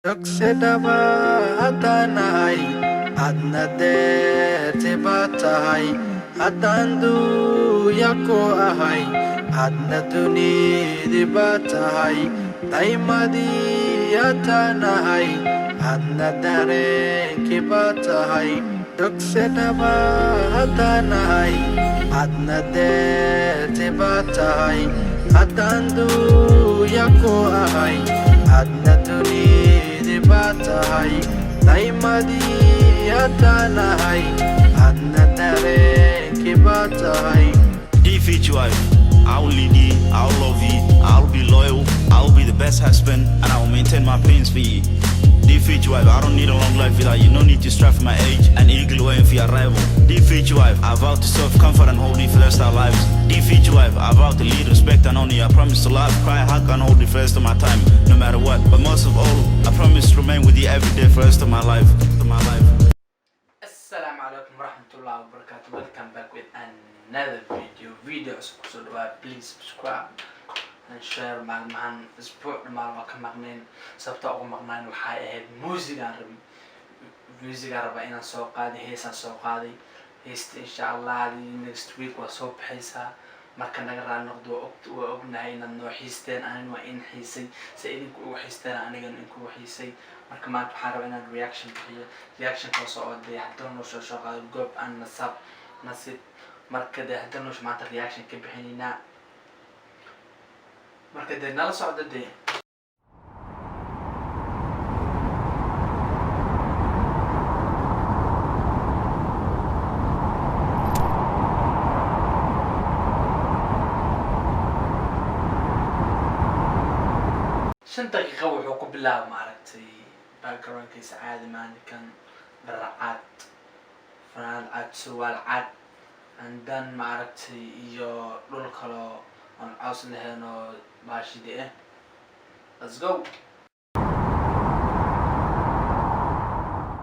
Dugsidaba haddanahay adna deerti baa tahay haddaan duuya ku ahay adna dunidi baa tahay daymadii haddanahay adna dareenki baa tahay dugsidaba haddanahay adna deerti baa tahay haddaan duuya ku ahay adna dunidi baa tahay daymadii haddanahay adna dareenki baa tahay. Defeat you, I will lead you, I will love you, I will be loyal, I will be the best husband, and I will maintain my plans for you. Defeat you, I don't need a long life without you, no need to strive for my age, and eagle waiting for your arrival. Defeat you, I vow to serve, comfort and hold you for the rest of our lives. Defeat you, I vow to lead, respect and honor you, I promise to love, cry, hug and hold you for the rest of my time, no matter what. But most of all, I promise to remain with you every day for the rest of my life. Assalamu alaikum warahmatullahi wabarakatuh. Welcome back with another video. So please subscribe and share. Maalimahan isbuuc dhammaan waa ka maqnayn sababta ugu maqnayn waxay ahayd muusigaan rabaa inaan soo qaaday heesaan soo qaaday heesta insha Allah next week waa soo baxaysaa marka naga raali noqdo waa ognahay inaad noo xiisteen anina waa in xiisay si idinku ugu xiisteen anigana idinku xiisay marka maanta waxaan rabaa inaan reaction kaas oo haddana noo soo qaado goob aan nasib marka haddana noo maanta reaction ka bixinaynaa marka nala socda shan daqiiqo wuxuu ku bilaabay maaragtay backgroundkiisa caadi maalinkan baracad fanaanad cad surwaal cad andan maaragtay iyo dhul kaloo aan caws lahayn oo baashidi let's go.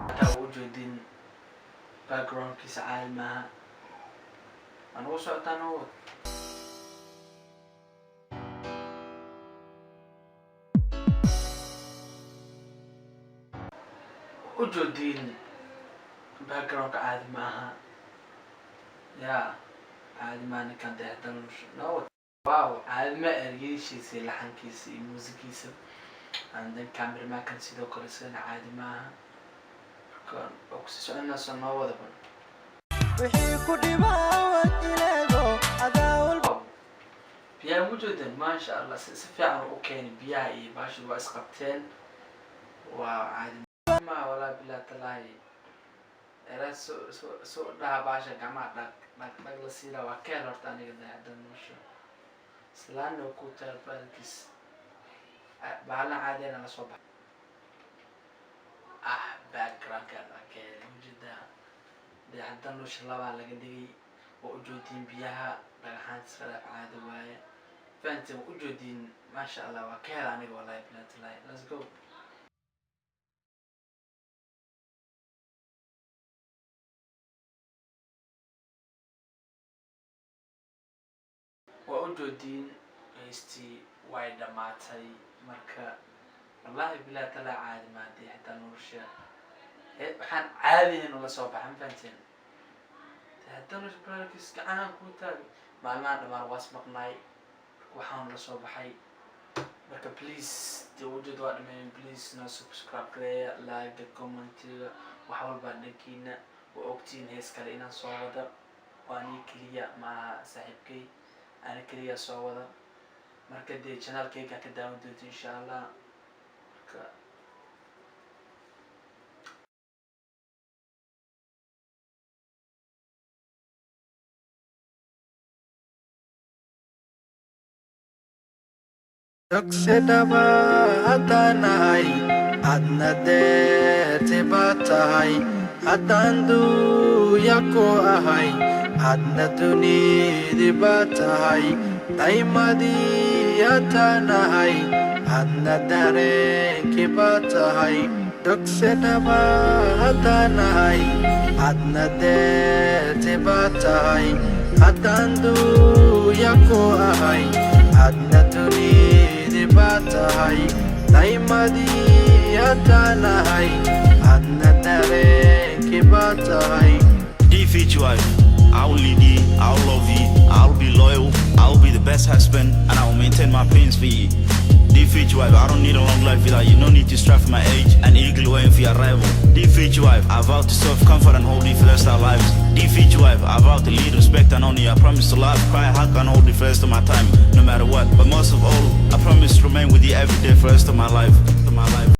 hataa u jeedin backgroundkiisa caadi maaha anugu socotaan oo ujeedin backgroundka caadi maaha ya caadi maaha ninkan haddana no wow caadi ma ergeysiisa laxankiisa iyo muusikiisa and then cameramankan sidoo kale isagana caadi maaha markaan oo kusii soconayso noo wadaba wixii ku dhibaawad ileego adaawal biyaha mujeedin maasha Allah si fiican u keenay biyaha iyo baashu waa isqabteen waa caadi ma wala bilaa talaahi so dhaha baasha gacmaha dhag la siida waa keen horta aniga haddana nolosha islaana ku taalbaalkiis bahalan caadiyana la soo baxay backgroundkan waa keen ujeedaa haddana nolosha labaa laga dhigay waa ujeedin biyaha dhagaxaanta iskalaaf caadi waaye fahanti waa ujeedin maasha Allah waa keen aniga wallahi bilaa talaahi let's go. waa ujeedin heystii way dhamaatay marka wallahi bilaa talaa caadi maadii hataa nolosha waxaan caadihin ula soo baxan fahanteen haddana nolosha barkiis gacanaan kuu taagay maalmahan dhammaan waas maqnaay waxaan la soo baxay marka please ujeed waa dhameyn please noo subscribe gareeya like commentiga wax walbaa dhankiina waa ogtiin hees kale inaan soo wada waa nii keliya maaha saaxiibkay أنا كريا صوّدا مركز دي channel كيكا كداون دوت إن شاء الله dugsidaba haddanahay adna deerti baa tahay haddaan duuya ku ahay adna dunidi baa tahay daymadii haddanahay adna dareenki baa tahay dugsidaba haddanahay adna deerti baa tahay haddaan duuya ku ahay adna dunidi baa tahay daymadii haddanahay adna dareenkii baa tahay. Dear future wife, I will lead you, I will love you, I will be loyal, I will be the best husband, and I will maintain my pains for you. Dear future wife, I don't need a long life without you, no need to strive for my age, and eagerly waiting for your arrival. Dear future wife, I vow to serve, comfort and hold you for the rest of our lives. Dear future wife, I vow to lead, respect and honor you, I promise to love, cry, hug and hold you for the rest of my time, no matter what. But most of all, I promise to remain with you every day for the rest of my life.